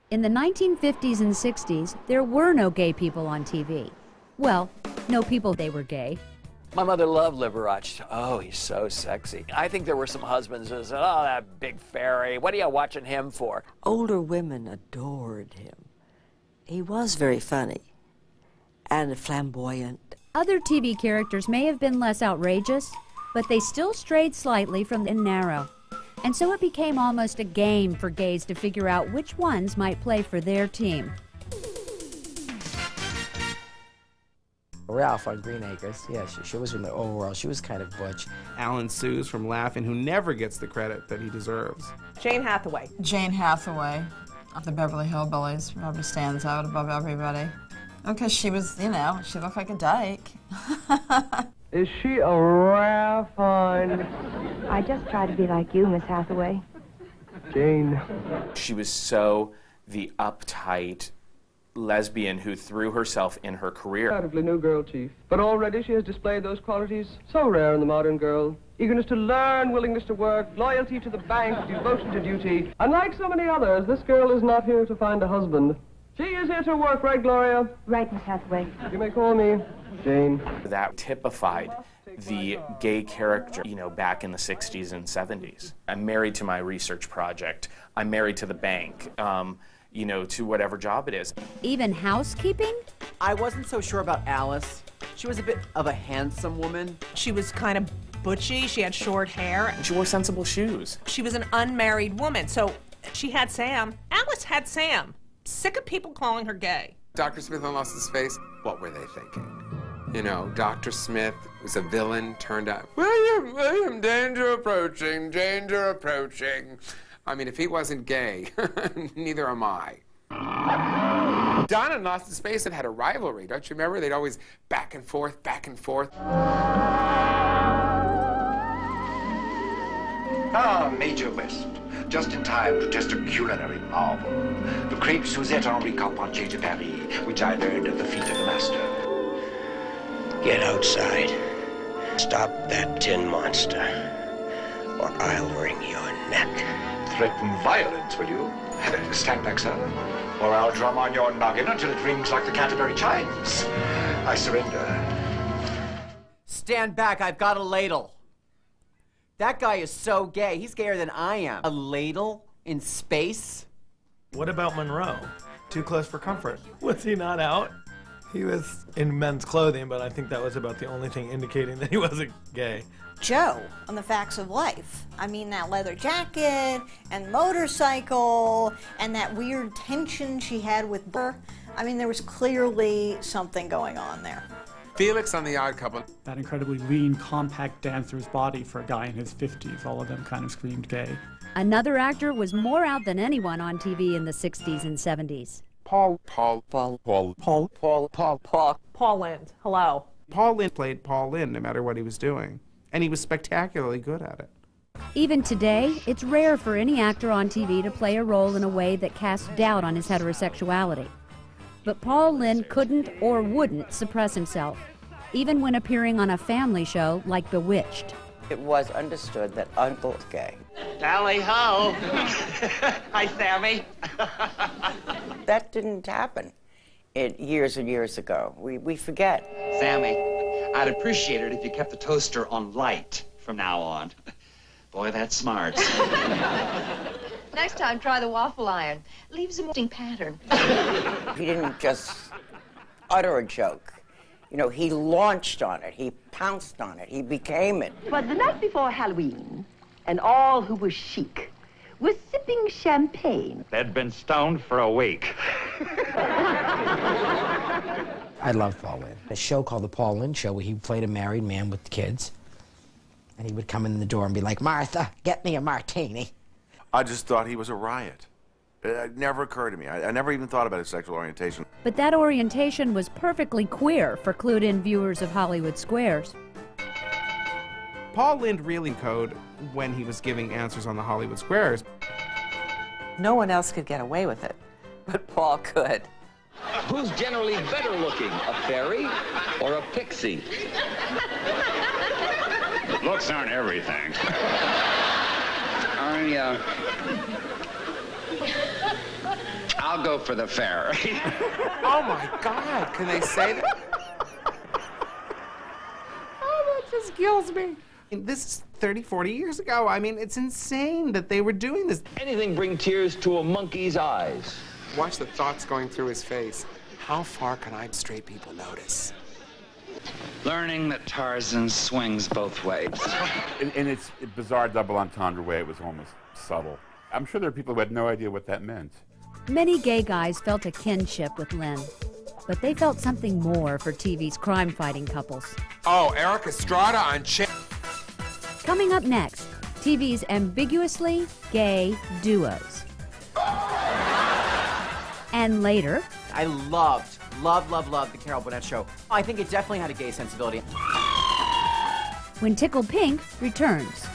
In the 1950s and 60s, there were no gay people on TV. Well, no people they were gay. My mother loved Liberace. Oh, he's so sexy. I think there were some husbands who said, oh, that big fairy, what are you watching him for? Older women adored him. He was very funny and flamboyant. Other TV characters may have been less outrageous, but they still strayed slightly from the narrow. And so it became almost a game for gays to figure out which ones might play for their team. Ralph on Green Acres, yeah, she was from the overall, she was kind of butch. Alan Sues from Laugh-In, who never gets the credit that he deserves. Jane Hathaway. Jane Hathaway of the Beverly Hillbillies probably stands out above everybody. Because she was, you know, she looked like a dyke. Is she a rare find? I just try to be like you, Miss Hathaway. Jane. She was so the uptight lesbian who threw herself in her career. Comparatively new girl, Chief. But already she has displayed those qualities so rare in the modern girl. Eagerness to learn, willingness to work, loyalty to the bank, devotion to duty. Unlike so many others, this girl is not here to find a husband. She is here to work, right, Gloria? Right, Miss Hathaway. You may call me Jane. That typified the gay character, you know, back in the 60s and 70s. I'm married to my research project. I'm married to the bank. You know, to whatever job it is. Even housekeeping? I wasn't so sure about Alice. She was a bit of a handsome woman. She was kind of butchy. She had short hair. She wore sensible shoes. She was an unmarried woman, so she had Sam. Alice had Sam. Sick of people calling her gay. Dr. Smith on Lost in Space, what were they thinking? You know, Dr. Smith was a villain, turned out, William, danger approaching, danger approaching. I mean, if he wasn't gay, neither am I. Don and Lost in Space had a rivalry, don't you remember? They'd always back and forth, back and forth. Ah, Major West, just in time to test a culinary marvel. The crepe Suzette Henri Carpentier de Paris, which I learned at the feet of the master. Get outside. Stop that tin monster, or I'll wring your neck. Threaten violence, will you? Stand back, sir, or I'll drum on your noggin until it rings like the Canterbury chimes. I surrender. Stand back, I've got a ladle. That guy is so gay, he's gayer than I am. A ladle in space? What about Monroe? Too close for comfort. Was he not out? He was in men's clothing, but I think that was about the only thing indicating that he wasn't gay. Joe on The Facts of Life. I mean, that leather jacket and motorcycle and that weird tension she had with Burr. I mean, there was clearly something going on there. Felix on The Odd Couple. That incredibly lean, compact dancer's body for a guy in his 50s. All of them kind of screamed gay. Another actor was more out than anyone on TV in the 60s and 70s. Paul Lind. Hello. Paul Lind played Paul Lind no matter what he was doing. And he was spectacularly good at it. Even today, it's rare for any actor on TV to play a role in a way that casts doubt on his heterosexuality. But Paul Lind couldn't or wouldn't suppress himself, even when appearing on a family show like Bewitched. It was understood that Uncle was gay. Tally ho! Hi, Sammy. That didn't happen years and years ago. We forget. Sammy, I'd appreciate it if you kept the toaster on light from now on. Boy, that's smart. Next time, try the waffle iron. Leaves a moving pattern. He didn't just utter a joke. You know, he launched on it. He pounced on it. He became it. But the night before Halloween, and all who were chic were sipping champagne. They'd been stoned for a week. I love Paul Lind. A show called The Paul Lind Show where he played a married man with kids. And he would come in the door and be like, Martha, get me a martini. I just thought he was a riot. It never occurred to me. I never even thought about his sexual orientation. But that orientation was perfectly queer for clued-in viewers of Hollywood Squares. Paul Lind really code when he was giving answers on the Hollywood Squares. No one else could get away with it, but Paul could. Who's generally better looking, a fairy or a pixie? Looks aren't everything. I'll go for the fair. Oh my God, can they say that? Oh, that just kills me. This is 30, 40 years ago. I mean, it's insane that they were doing this. Anything bring tears to a monkey's eyes. Watch the thoughts going through his face. How far can I straight people notice? Learning that Tarzan swings both ways. In its bizarre double entendre way, it was almost subtle. I'm sure there are people who had no idea what that meant. Many gay guys felt a kinship with Lynn, but they felt something more for TV's crime-fighting couples. Oh, Eric Estrada on Coming up next, TV's ambiguously gay duos. And later, I loved the Carol Burnett show. I think it definitely had a gay sensibility. when Tickled Pink returns.